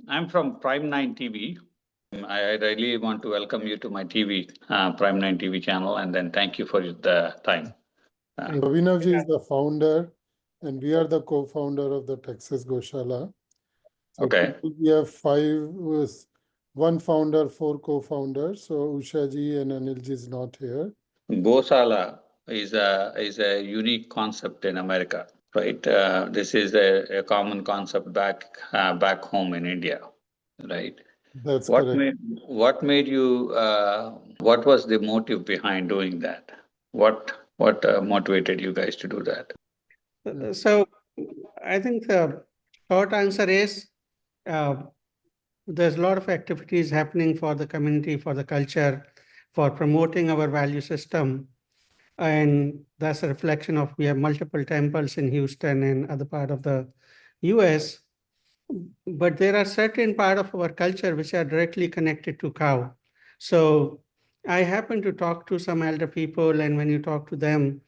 I'm from Prime9 TV. I really want to welcome you to my TV, Prime9 TV channel, and then thank you for the time. Abhinavji is the founder, and we are the co-founder of the Texas Goshala. So Okay. we have one founder, 4 co-founders. So Ushaji and Anilji is not here. Goshala is a unique concept in America, right? This is a common concept back home in India, right? That's What correct. made you? What was the motive behind doing that? What motivated you guys to do that? So I think the short answer is uh, there's a lot of activities happening for the community, for the culture, for promoting our value system. And that's a reflection of we have multiple temples in Houston and other part of the US. But there are certain part of our culture which are directly connected to cow. So I happen to talk to some elder people, and when you talk to them,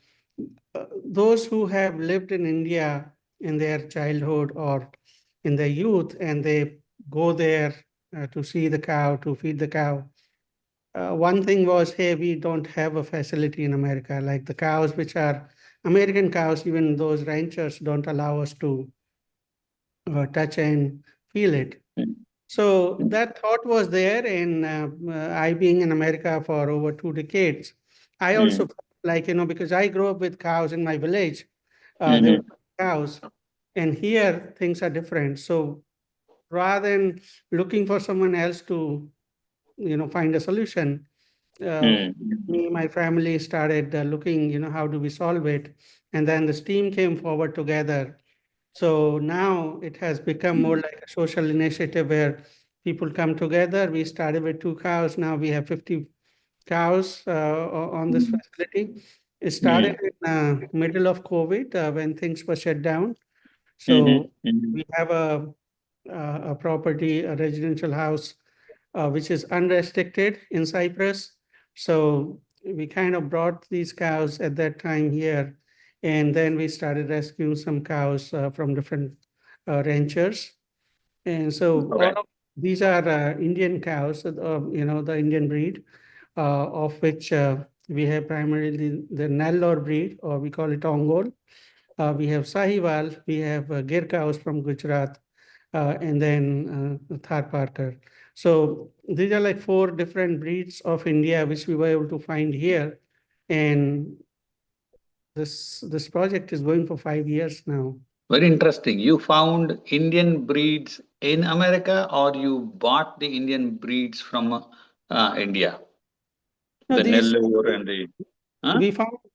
those who have lived in India in their childhood or in their youth, and they go there to see the cow, to feed the cow. One thing was, hey, we don't have a facility in America, like the cows, which are American cows, even those ranchers don't allow us to touch and feel it. So that thought was there, and I being in America for over 2 decades, I also felt like, because I grew up with cows in my village, there were cows, and here things are different. So rather than looking for someone else to, find a solution, me, my family started looking, how do we solve it? And then the team came forward together. So now it has become more like a social initiative where people come together. We started with 2 cows. Now we have 50 cows on this facility. It started in middle of COVID when things were shut down. So we have a property, a residential house, which is unrestricted in Cyprus. So we kind of brought these cows at that time here, and then we started rescuing some cows from different ranchers. And so all of these are Indian cows, the Indian breed, of which we have primarily the Nellore breed, or we call it Ongol. We have Sahiwal, we have Gir cows from Gujarat, and then Thar Parker. So these are like 4 different breeds of India, which we were able to find here. And this project is going for 5 years now. Very interesting. You found Indian breeds in America, or you bought the Indian breeds from India? No, The these Nellore and the. Huh?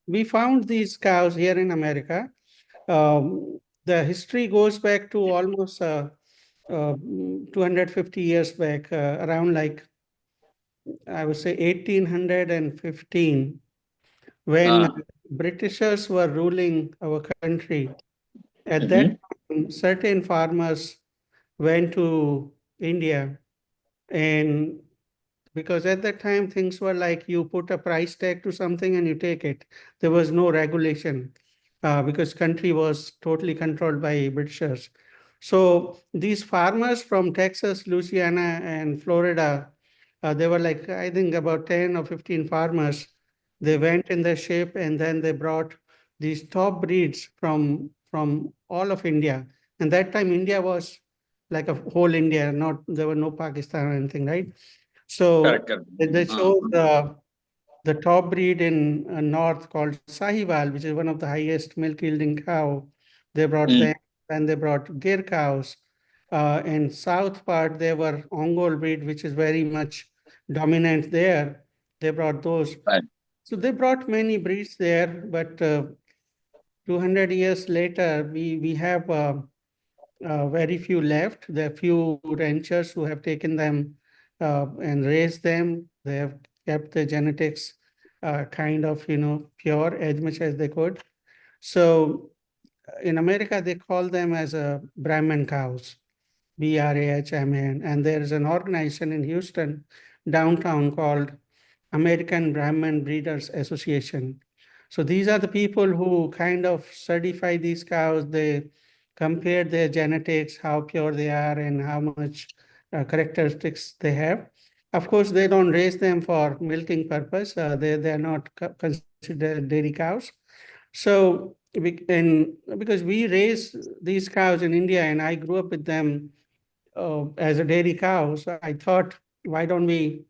we found these cows here in America. The history goes back to almost 250 years back, around like I would say 1815, when Britishers were ruling our country. At that time, certain farmers went to India, and because at that time things were like you put a price tag to something and you take it. There was no regulation because country was totally controlled by Britishers. So these farmers from Texas, Louisiana, and Florida, they were like, I think about 10 or 15 farmers. They went in their ship, and then they brought these top breeds from all of India. And that time India was like a whole India, not there were no Pakistan or anything, right? So Correct. they chose the top breed in north called Sahiwal, which is one of the highest milk yielding cow. They brought them, and they brought Gir cows. In south part, they were Ongol breed, which is very much dominant there. They brought those. Right. So they brought many breeds there, but 200 years later, we have very few left. There are few ranchers who have taken them and raised them. They have kept the genetics kind of, pure as much as they could. So in America, they call them as a Brahman cows, Brahman. And there is an organization in Houston, downtown, called American Brahman Breeders Association. So these are the people who kind of certify these cows. They compared their genetics, how pure they are, and how much characteristics they have. Of course, they don't raise them for milking purpose. They're not considered dairy cows. So, because we raise these cows in India, and I grew up with them as a dairy cow, so I thought, why don't we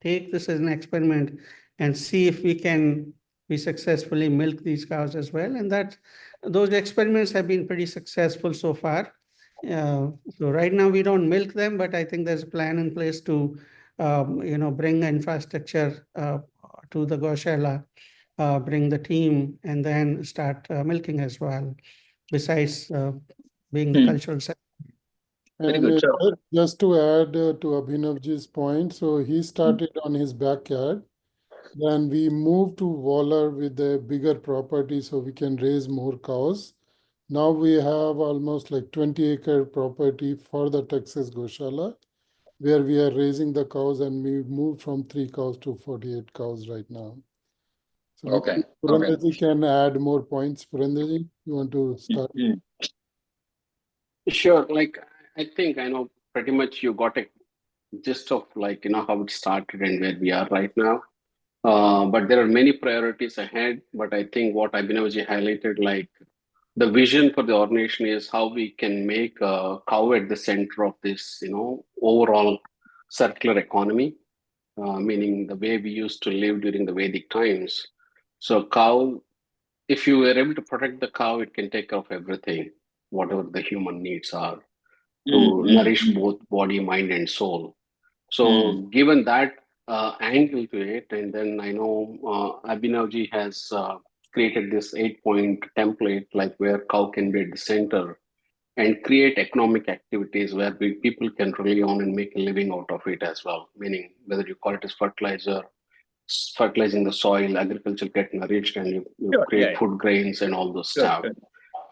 take this as an experiment and see if we successfully milk these cows as well. And that those experiments have been pretty successful so far. So right now we don't milk them, but I think there's a plan in place to bring infrastructure to the Goshala, bring the team, and then start milking as well, besides being the Hmm. cultural center. Very And good. So, just to add to Abhinavji's point, so he started on his backyard. Then we moved to Waller with a bigger property so we can raise more cows. Now we have almost like 20-acre property for the Texas Goshala, where we are raising the cows, and we moved from 3 cows to 48 cows right now. So maybe okay. Purandaji can add more points. Purandaji, you want to start? Hmm. Sure. Like, I think I know pretty much you got a gist of like, how it started and where we are right now. But there are many priorities ahead. But I think what Abhinavji highlighted, like the vision for the organization is how we can make a cow at the center of this, overall circular economy, meaning the way we used to live during the Vedic times. So cow, if you were able to protect the cow, it can take care of everything, whatever the human needs are to nourish both body, mind, and soul. So, given that angle to it, and then I know Abhinavji has created this 8-point template, like where cow can be at the center and create economic activities where people can rely on and make a living out of it as well. Meaning, whether you call it as fertilizer, fertilizing the soil, agriculture get nourished, and you Sure, create yeah. food grains and all those Sure, stuff. sure.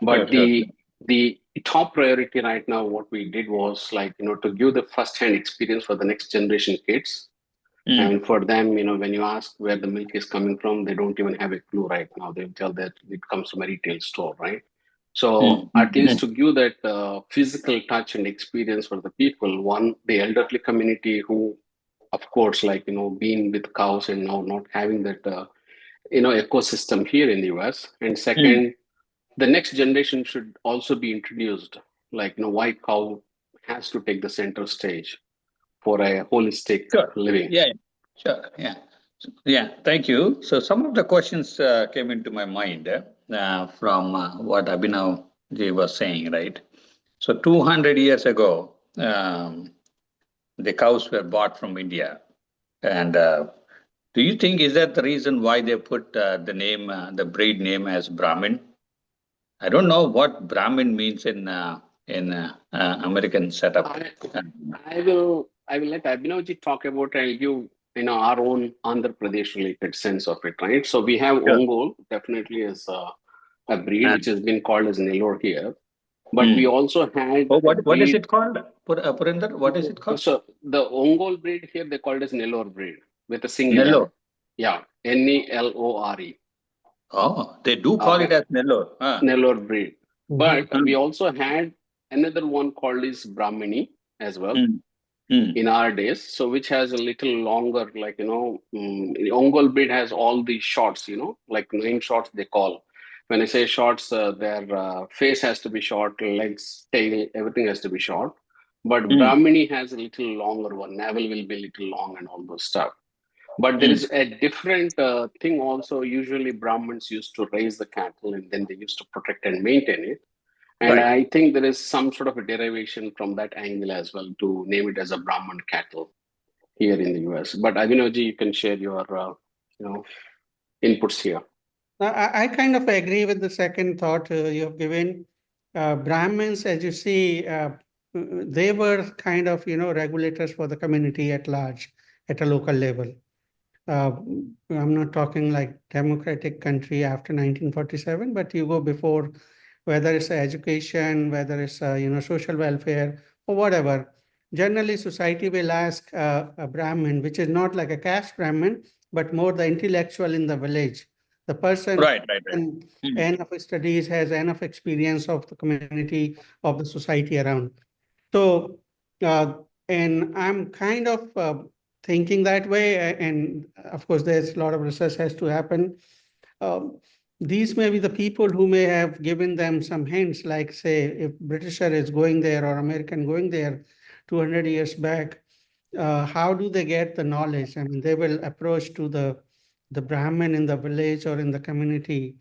But Sure. the top priority right now, what we did was like, to give the first-hand experience for the next generation kids. And for them, when you ask where the milk is coming from, they don't even have a clue right now. They'll tell that it comes from a retail store, right? So at least to give that physical touch and experience for the people, one, the elderly community who, of course, like, being with cows and now not having that, ecosystem here in the US. And second, the next generation should also be introduced, like, why cow has to take the center stage for a holistic Sure. living. Yeah, sure. Yeah. Yeah, thank you. So some of the questions came into my mind from what Abhinav ji was saying, right? So 200 years ago, the cows were bought from India. And do you think is that the reason why they put the name, the breed name as Brahmin? I don't know what Brahmin means in American setup. I will let Abhinavji talk about. I'll give our own Andhra Pradesh related sense of it, right? So we have Sure. Ongol definitely is a breed which has been called as Nellore here, but we also had Oh, a what is breed. it called, Purinder? What is it called? So the Ongol breed here they called as Nellore breed with a single Nellore. L. Yeah, Nelore. Oh, they do call it as Nellore. Nellore breed. But Mhm. we also had another one called is Brahmini as well Mm. in our days. So which has a little longer, like, Ongol breed has all the shots, like 9 shots they call. When I say shots, their face has to be short, legs, tail, everything has to be short. But Brahmini has a little longer one. Navel will be a little long and all those stuff. But there is a different thing also. Usually Brahmins used to raise the cattle and then they used to protect and maintain it. And Right. I think there is some sort of a derivation from that angle as well to name it as a Brahman cattle here in the US. But Abhinavji, you can share your inputs here. I kind of agree with the second thought you have given. Brahmins, as you see, they were kind of, regulators for the community at large at a local level. I'm not talking like democratic country after 1947, but you go before, whether it's education, whether it's social welfare or whatever. Generally, society will ask a Brahmin, which is not like a caste Brahmin, but more the intellectual in the village, The person Right. and Hmm. enough studies, has enough experience of the community, of the society around. So, and I'm kind of thinking that way. And of course, there's a lot of research has to happen. Um, these may be the people who may have given them some hints, like say, if Britisher is going there or American going there 200 years back, how do they get the knowledge? I mean, they will approach to the Brahmin in the village or in the community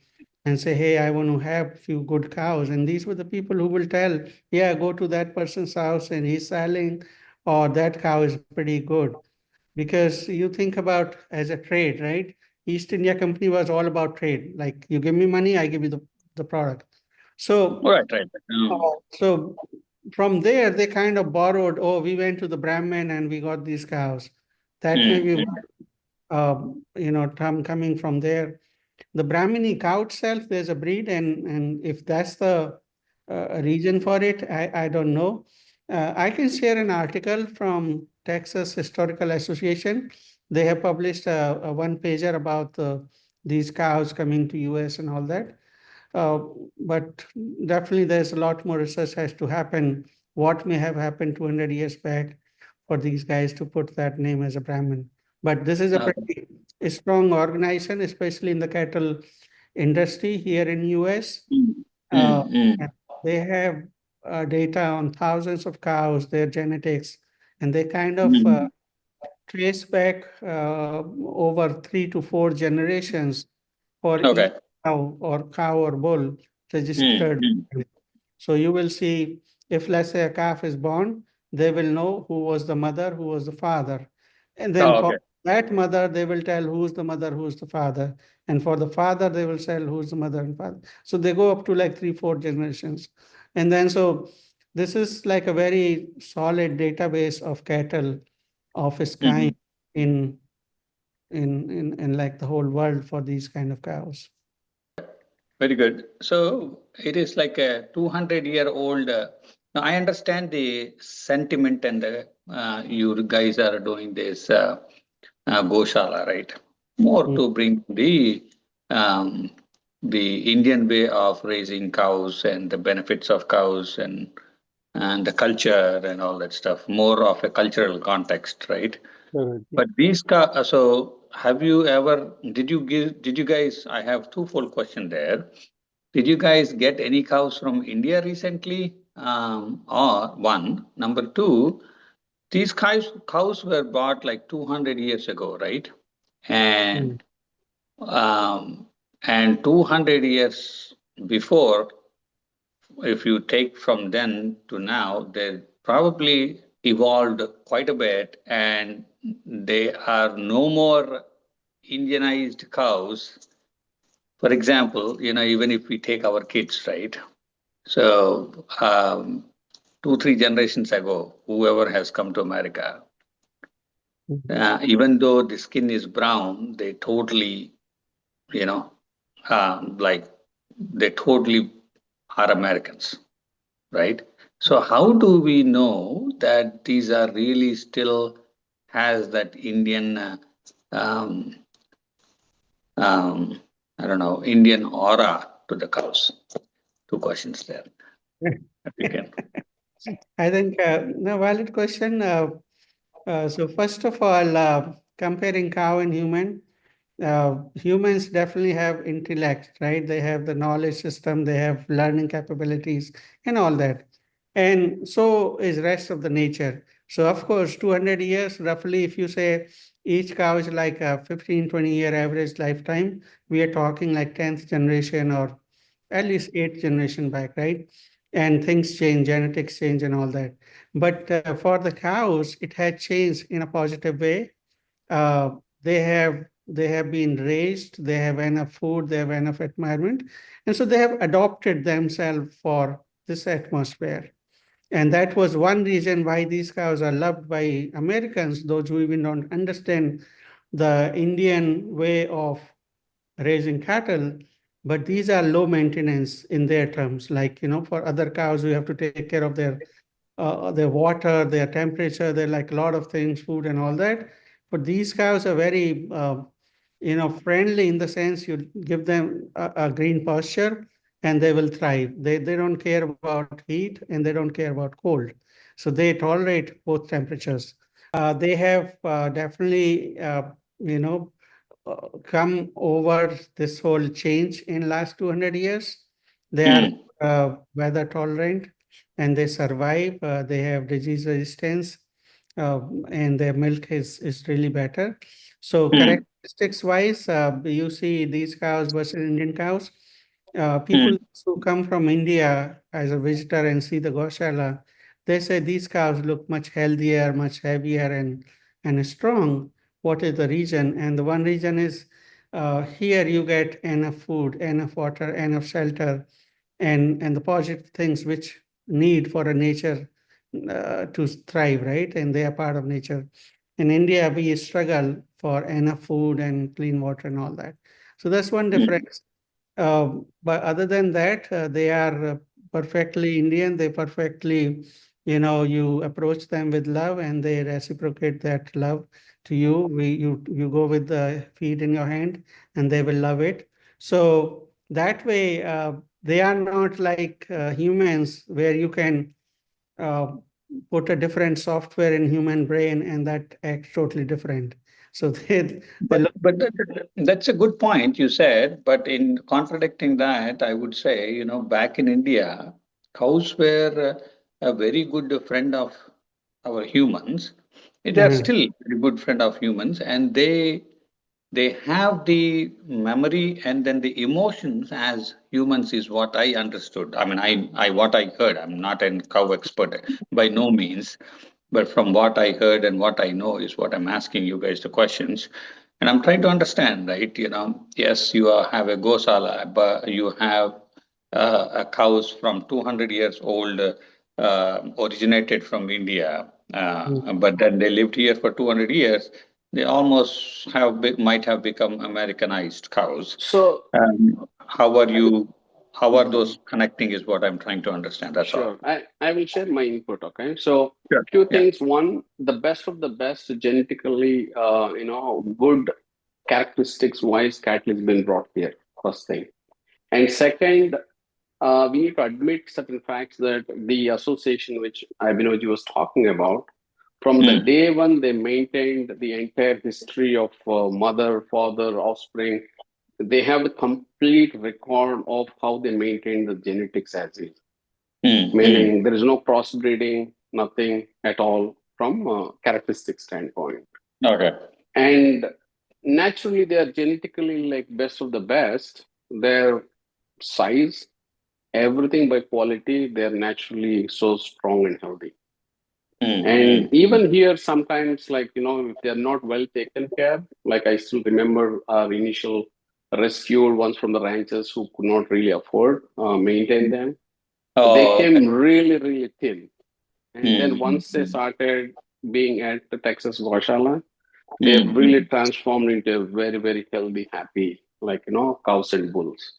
and say, hey, I want to have few good cows. And these were the people who will tell, yeah, go to that person's house and he's selling, or that cow is pretty good. Because you think about as a trade, right? East India Company was all about trade. Like you give me money, I give you the product. So, Right. so from there, they kind of borrowed, oh, we went to the Brahmin and we got these cows. That may be, term coming from there. The Brahmini cow itself, there's a breed, and if that's the reason for it, I don't know. I can share an article from Texas Historical Association. They have published a one-pager about these cows coming to US and all that. Uh, but definitely there's a lot more research has to happen. What may have happened 200 years back for these guys to put that name as a Brahmin. But this is a pretty strong organization, especially in the cattle industry here in US. And they have data on thousands of cows, their genetics, and they kind of trace back over 3 to 4 generations for Okay. each cow or bull registered. So you will see if, let's say, a calf is born, they will know who was the mother, who was the father. And then Oh, for okay. that mother, they will tell who's the mother, who's the father. And for the father, they will tell who's the mother and father. So they go up to like 3, 4 generations. And then so this is like a very solid database of cattle of its kind in like the whole world for these kind of cows. Very good. So it is like a 200-year-old. Now I understand the sentiment, and you guys are doing this Goshala, right? More to bring um, the Indian way of raising cows and the benefits of cows and the culture and all that stuff. More of a cultural context, right? Correct. But these so have you ever, did you guys, I have twofold question there. Did you guys get any cows from India recently? Or one, number two, these cows were bought like 200 years ago, right? And, and 200 years before, if you take from then to now, they probably evolved quite a bit, and they are no more Indianized cows. For example, even if we take our kids, right? So 2, 3 generations ago, whoever has come to America, even though the skin is brown, they totally, you know, like they totally are Americans, right? So how do we know that these are really still has that Indian, um, I don't know, Indian aura to the cows? 2 questions there. If you can. I think no valid question. So first of all, comparing cow and human, humans definitely have intellect, right? They have the knowledge system, they have learning capabilities and all that. And so is rest of the nature. So of course, 200 years, roughly, if you say each cow is like a 15, 20-year average lifetime, we are talking like 10th generation or at least 8th generation back, right? And things change, genetics change and all that. But for the cows, it had changed in a positive way. Uh, they have been raised, they have enough food, they have enough environment, and so they have adopted themselves for this atmosphere. And that was one reason why these cows are loved by Americans, those who even don't understand the Indian way of raising cattle. But these are low maintenance in their terms. Like, for other cows, you have to take care of their water, their temperature, they're like a lot of things, food and all that. But these cows are very friendly in the sense you give them a green pasture and they will thrive. They don't care about heat and they don't care about cold. So they tolerate both temperatures. They have definitely, come over this whole change in last 200 years. They are weather tolerant and they survive. They have disease resistance, and their milk is really better. So characteristics wise, you see these cows versus Indian cows. People who come from India as a visitor and see the Goshala, they say these cows look much healthier, much heavier, and strong. What is the reason? And the one reason is here you get enough food, enough water, enough shelter, and the positive things which need for a nature to thrive, right? And they are part of nature. In India, we struggle for enough food and clean water and all that. So that's one difference. But other than that, they are perfectly Indian. They perfectly, you approach them with love and they reciprocate that love to you. You go with the feed in your hand and they will love it. So that way, they are not like humans where you can uh, put a different software in human brain and that acts totally different. So they But look. that's a good point you said. But in contradicting that, I would say, back in India, cows were a very good friend of our humans. They are still a very good friend of humans, and they have the memory and then the emotions as humans is what I understood. I mean, I what I heard. I'm not a cow expert by no means, but from what I heard and what I know is what I'm asking you guys the questions. And I'm trying to understand, right? Yes, have a Gosala, but you have a cows from 200 years old, originated from India, but then they lived here for 200 years. They almost might have become Americanized cows. So How are I will, you? How are those connecting? Is what I'm trying to understand. That's all. sure. I will share my input. Okay. So Sure. few Yeah. things. One, the best of the best genetically, good characteristics wise cattle has been brought here. First thing. And second, we need to admit certain facts that the association which Abhinavji was talking about, from the day one, they maintained the entire history of mother, father, offspring. They have the complete record of how they maintain the genetics as is, meaning there is no crossbreeding, nothing at all from a characteristic standpoint. Okay. And naturally, they are genetically like best of the best. Their size, everything by quality, they're naturally so strong and healthy. And even here, sometimes, like, if they're not well taken care, like I still remember our initial rescued ones from the ranchers who could not really afford maintain them. They Oh, okay. came really, really thin. And then once they started being at the Texas Goshala, they've really transformed into a very, very healthy, happy, like, cows and bulls.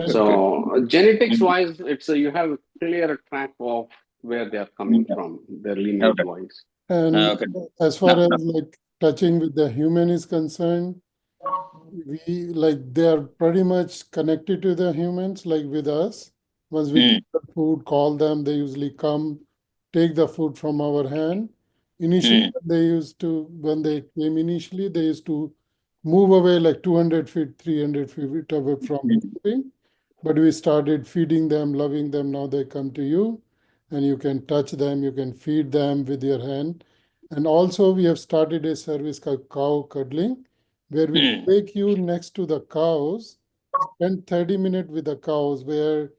So genetics wise, you have a clear track of where they are coming from, their lineage Okay. wise. And Okay. as far No, as no. like touching with the human is concerned, they are pretty much connected to the humans, like with us. Once we give the food, call them, they usually come, take the food from our hand. Initially, when they came initially, they used to move away like 200 feet, 300 feet away from moving. But we started feeding them, loving them. Now they come to you and you can touch them, you can feed them with your hand. And also we have started a service called cow cuddling, where we take you next to the cows, spend 30 minutes with the cows, where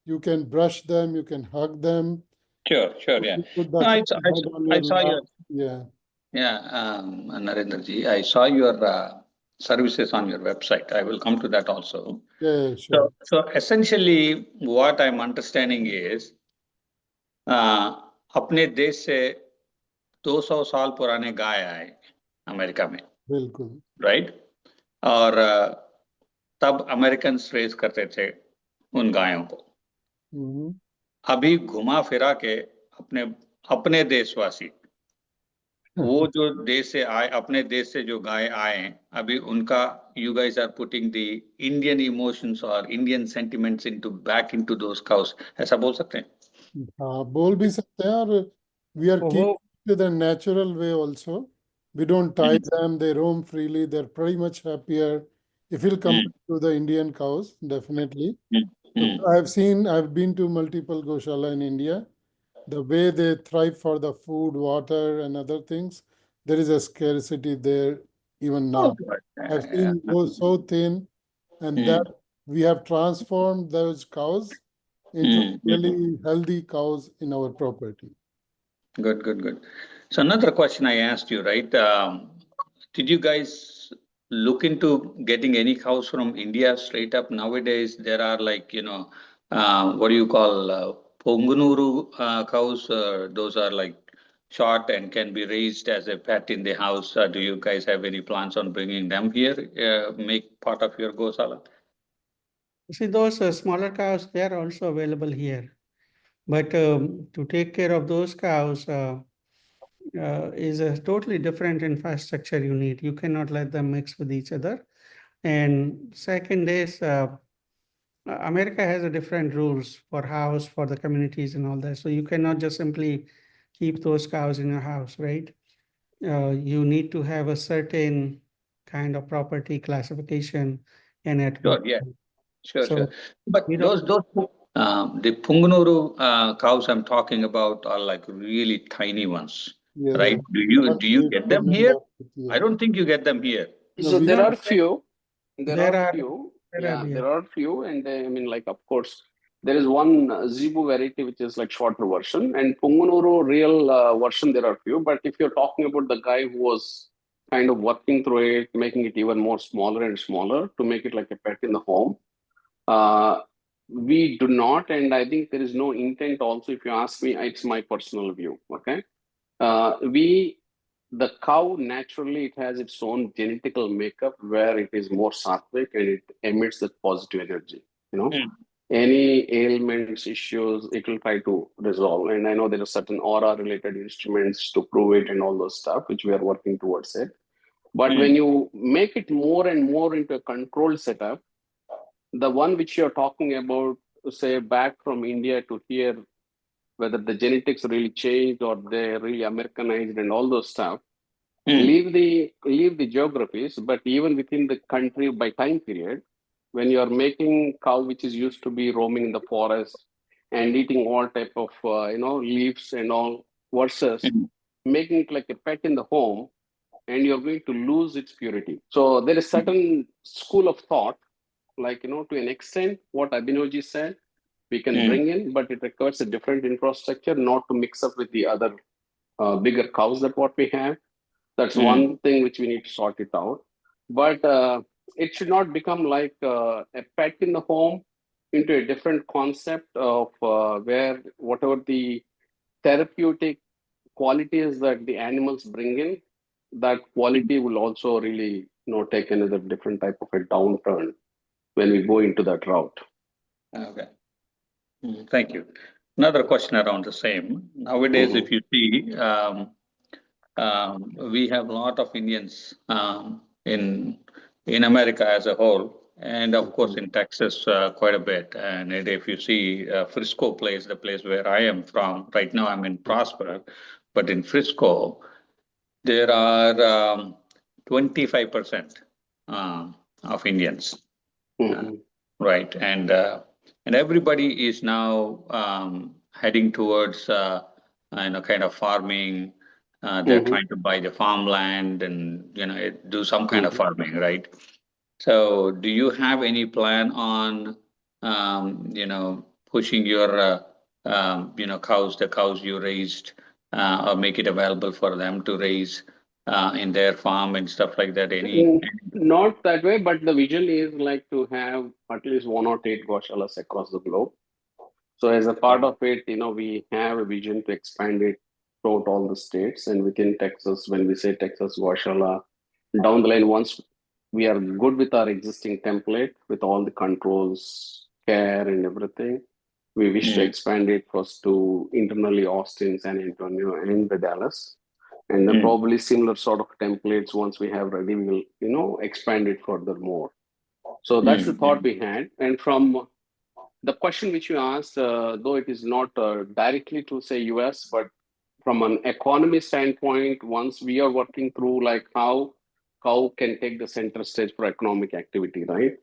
you can brush them, you can hug them. Sure, yeah. You put the No, head on I your saw lap. your, Yeah, yeah, Narendraji, I saw your services on your website. I will come to that also. yeah, sure. So essentially, what I'm understanding is, अपने देश से 200 साल पुराने गाय आए America में, बिल्कुल. Right? और तब अमेरिकन रेस करते थे उन गायों को. अभी घुमा फिरा के अपने अपने देशवासी वो जो देश से आए, अपने देश से जो गाय आए, अभी उनका you guys are putting the Indian emotions or Indian sentiments into back into those cows, ऐसा बोल सकते हैं? हाँ, बोल भी सकते हैं, और we are वो keeping to the natural way also. We don't tie them, they roam freely, they're pretty much happier if you'll compare to the Indian cows, definitely. So I've been to multiple Goshala in India. The way they thrive for the food, water, and other things, there is a scarcity there even Oh, now. God. I've seen those so thin, and that we have transformed those cows into really healthy cows in our property. Good, good, good. So another question I asked you, right? Did you guys look into getting any cows from India straight up? Nowadays, there are like, what do you call Pongunuru cows? Those are like short and can be raised as a pet in the house. Do you guys have any plans on bringing them here, make part of your Gosala? see those smaller cows, they are also available here. But to take care of those cows is a totally different infrastructure you need. You cannot let them mix with each other. And second is, America has a different rules for house, for the communities and all that. So you cannot just simply keep those cows in your house, right? You need to have a certain kind of property classification and at Sure, what. yeah. Sure, So sure. But we don't. the Pungunuru cows I'm talking about are like really tiny ones, Yeah, right? not Do you big get them from here? yeah. I don't think you get them here. No, So we there don't. are few. There There are are, few. there are, Yeah, yeah. there are few, and I mean, like, of course, there is one Zebu variety which is like shorter version, and Pungunuru real version. There are few, but if you're talking about the guy who was kind of working through it, making it even more smaller and smaller to make it like a pet in the home, uh, we do not, and I think there is no intent. Also, if you ask me, it's my personal view. Okay, we the cow naturally it has its own genetical makeup where it is more sattvic and it emits that positive energy. You know, Mm, any ailments, issues, it will try to resolve. And I know there are certain aura related instruments to prove it and all those stuff, which we are working towards it. But when you make it more and more into a controlled setup, the one which you're talking about, say back from India to here, whether the genetics really changed or they're really Americanized and all those stuff, mm, leave the geographies, but even within the country by time period, when you are making cow which is used to be roaming in the forest and eating all type of leaves and all, versus mm, making it like a pet in the home, and you're going to lose its purity. So there is certain school of thought, like to an extent what Abhinavji said, we can mm, bring in, but it requires a different infrastructure, not to mix up with the other bigger cows that what we have. That's mm, one thing which we need to sort it out. But it should not become like a pet in the home, into a different concept of where whatever the therapeutic qualities that the animals bring in, that quality will also really take another different type of a downturn when we go into that route. Okay. Thank you. Another question around the same. Nowadays, if you see, we have a lot of Indians in America as a whole, and of course in Texas quite a bit. And if you see Frisco place, the place where I am from, right now I'm in Prosper, but in Frisco there are 25% of Indians, right? And everybody is now heading towards kind of farming. They're trying to buy the farmland and do some kind of farming, right? So, do you have any plan on pushing your cows, the cows you raised, or make it available for them to raise in their farm and stuff like that? Not that way, but the vision is like to have at least 1 or 8 Goshalas across the globe. So as a part of it, we have a vision to expand it throughout all the states and within Texas. When we say Texas Goshala, down the line, once we are good with our existing template with all the controls, care, and everything, we wish to expand it first to internally Austin, San Antonio, and the Dallas. And then probably similar sort of templates, once we have ready, we will, expand it furthermore. So that's the thought we had. And from the question which you asked, though it is not directly to say US, but from an economy standpoint, once we are working through like how can take the center stage for economic activity, right?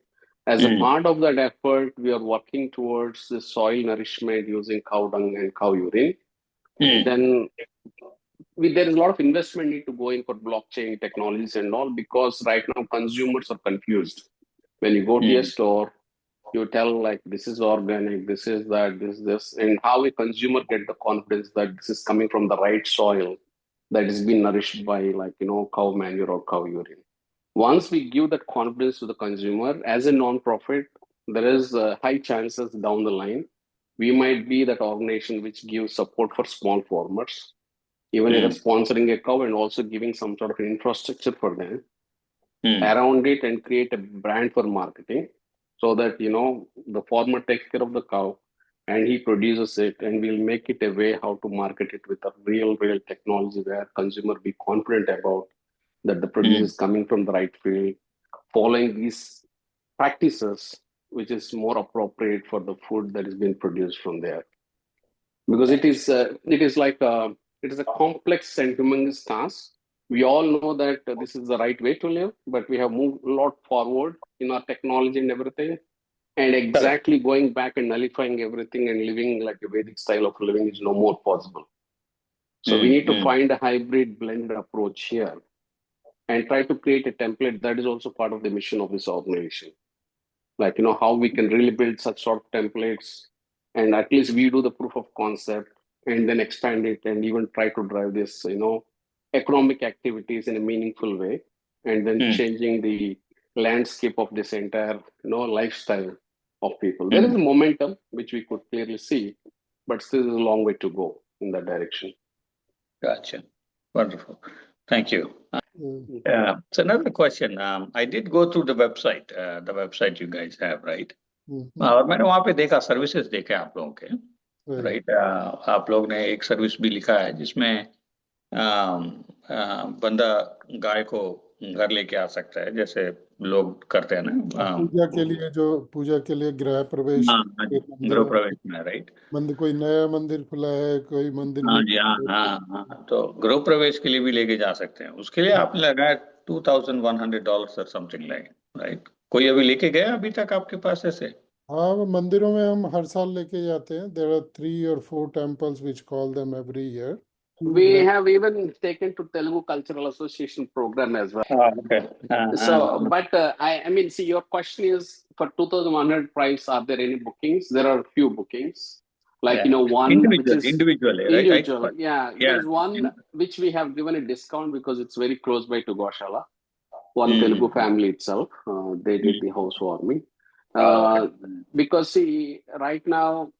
As a part of that effort, we are working towards the soil nourishment using cow dung and cow urine. And then there is a lot of investment need to go in for blockchain technologies and all, because right now consumers are confused. When you go to a store, you tell like this is organic, this is that, this, and how a consumer get the confidence that this is coming from the right soil that is being nourished by like cow manure or cow urine. Once we give that confidence to the consumer as a non-profit, there is high chances down the line we might be that organization which gives support for small farmers, even either sponsoring a cow and also giving some sort of infrastructure for them around it, and create a brand for marketing, so that the farmer takes care of the cow and he produces it, and we'll make it a way how to market it with a real technology where consumer be confident about that the produce is coming from the right field, following these practices which is more appropriate for the food that is being produced from there. Because it is a complex and humongous task. We all know that this is the right way to live, but we have moved a lot forward in our technology and everything. And exactly going back and nullifying everything and living like a Vedic style of living is no more possible. So we need to find a hybrid blended approach here and try to create a template that is also part of the mission of this organization. Like, how we can really build such sort of templates, and at least we do the proof of concept and then expand it and even try to drive this, economic activities in a meaningful way, and then changing the landscape of this entire, lifestyle of people. There is a momentum which we could clearly see, but still is a long way to go in that direction. Gotcha. Wonderful. Thank you. So another question. I did go through the website you guys have, right? और मैंने वहाँ पे देखा services देखे आप लोगों के, right? आप लोग ने एक सर्विस भी लिखा है जिसमें बंदा गाय को घर लेके आ सकता है, जैसे लोग करते हैं ना पूजा के लिए गृह प्रवेश, गृह प्रवेश में, राइट? मंदिर, कोई नया मंदिर खुला है, कोई मंदिर हाँ, तो गृह प्रवेश के लिए भी लेके जा सकते हैं। उसके लिए आपने लगाया $2,100 और समथिंग लाइक, राइट? कोई अभी लेके गया अभी तक आपके पास ऐसे? हाँ, मंदिरों में हम हर साल लेके जाते हैं। There are 3 or 4 temples which call them every year. We have even taken to Telugu Cultural Association program as well. Okay. So, but I mean, see, your question is for 2,100 price, are there any bookings? There are few bookings. Like, one individually, right? Individual, yeah. There's one which we have given a discount because it's very close by to Goshala. One Telugu family itself, they did the housewarming. Because see, right now,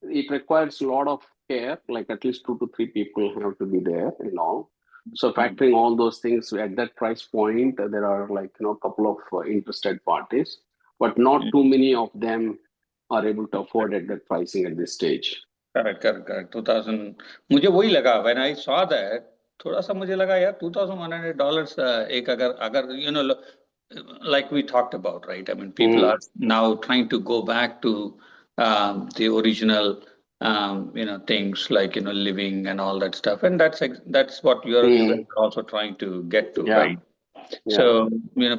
it requires a lot of care, like at least 2 to 3 people have to be there and all. So factoring all those things at that price point, there are like, a couple of interested parties, but not too many of them are able to afford at that pricing at this stage. Correct. 2000, मुझे वही लगा when I saw that, थोड़ा सा मुझे लगा यार $2,100 एक अगर like we talked about, right? I mean, people are now trying to go back to the original things like living and all that stuff, and that's what you're also trying to get to, right? So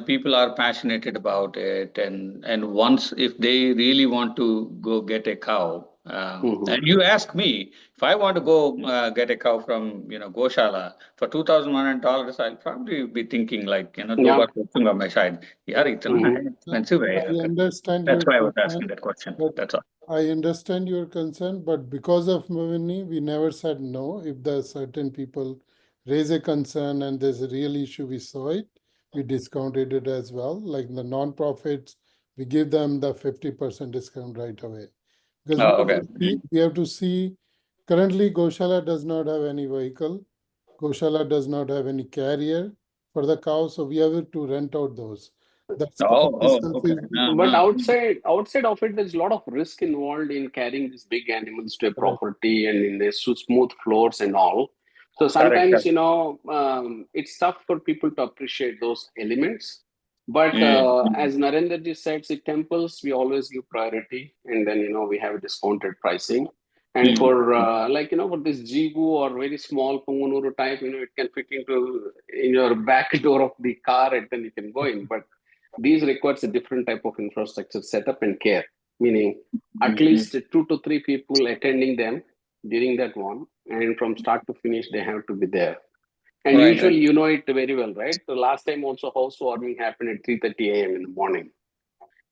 people are passionate about it, and once if they really want to go get a cow, and you ask me if I want to go get a cow from Goshala for $2,100, I'll probably be thinking like दो बार सोचूंगा मैं शायद यार इतना expensive है यार. That's why I was asking that question. That's all. I understand your concern, but because of money, we never said no. If the certain people raise a concern and there's a real issue, we saw it, we discounted it as well. Like the non-profits, we give them the 50% discount right away. Because we have to see, currently Goshala does not have any vehicle. Goshala does not have any carrier for the cow, so we have to rent out those. That's okay. But outside of it, there's a lot of risk involved in carrying these big animals to a property and in the smooth floors and all. So sometimes, correct. you know, it's tough for people to appreciate those elements. But as Narendra ji said, see, temples, we always give priority, and then, you know, we have discounted pricing. And for like, you know, for this Jibu or very small Pungunuru type, you know, it can fit in your back door of the car and then you can go in. But these requires a different type of infrastructure setup and care, meaning at least 2 to 3 people attending them during that one, and from start to finish they have to be there. And Right, usually right. you know it very well, right? The last time also housewarming happened at 3:30 a.m. in the morning,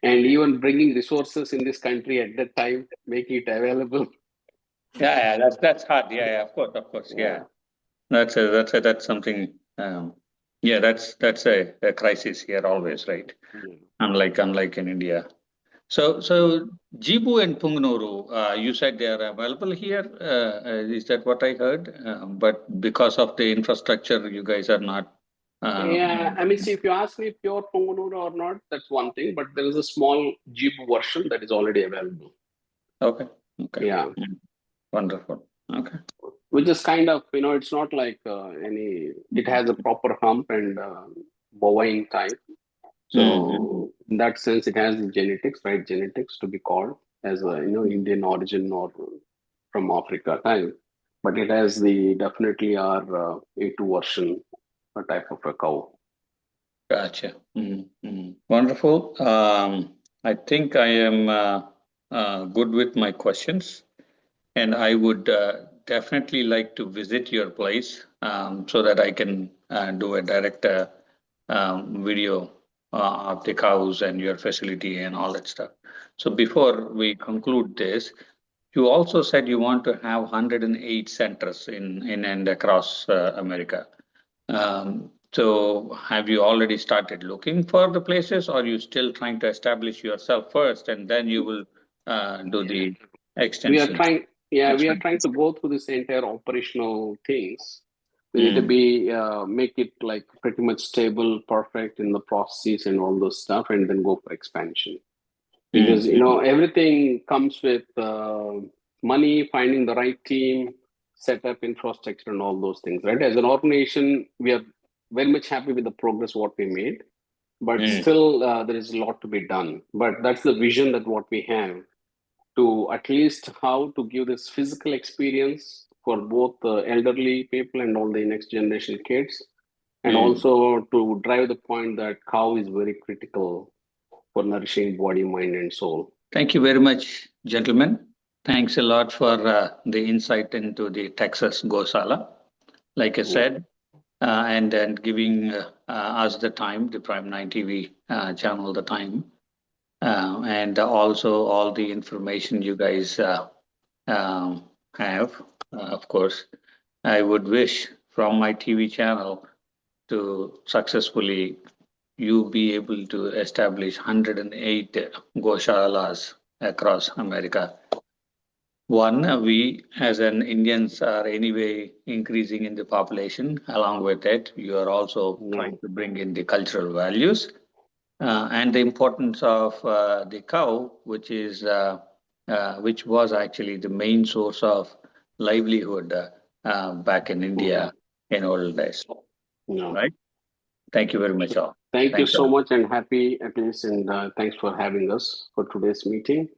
and even bringing resources in this country at that time, making it available. Yeah, that's hard. Yeah, of course. Yeah. That's something. Yeah, that's a crisis here always, right? Yeah. Unlike in India. So Jibu and Pungnuru, you said they are available here. Is that what I heard? But because of the infrastructure, you guys are not. Yeah, I mean, see, if you ask me pure Pongunuru or not, that's one thing, but there is a small Jeep version that is already available. Okay. Yeah. Wonderful. Okay. Which is kind of, you know, it's not like it has a proper hump and bovine type. So in that sense, it has the genetics, right? Genetics to be called as a, you know, Indian origin or from Africa type. But it has the definitely our A2 version, a type of a cow. Gotcha. Wonderful. I think I am good with my questions, and I would definitely like to visit your place so that I can do a direct video of the cows and your facility and all that stuff. So before we conclude this, you also said you want to have 108 centers in and across America. So have you already started looking for the places, or are you still trying to establish yourself first and then you will do the We are extensions? trying, we are trying to go through this entire operational things. We need to Mm. be make it like pretty much stable, perfect in the processes and all those stuff, and then go for expansion. Because you know everything comes with money, finding the right team, setup, infrastructure, and all those things. Right? As an organization, we are very much happy with the progress what we made, but still there is a lot to be done. But that's the vision that what we have to at least how to give this physical experience for both the elderly people and all the next generation kids, and also to drive the point that cow is very critical for nourishing body, mind, and soul. Thank you very much, gentlemen. Thanks a lot for the insight into the Texas Goshala. Like I said, and giving us the time, the Prime9 TV channel, the time, and also all the information you guys have. Of course, I would wish from my TV channel to successfully you be able to establish 108 Goshalas across America. One, we as an Indians are anyway increasing in the population. Along with it, you are also trying to bring in the cultural values and the importance of the cow, which which was actually the main source of livelihood back in India in old days. Right? Thank you very much, all. Thank you Thanks a so lot. much and happy at least, and thanks for having us for today's meeting.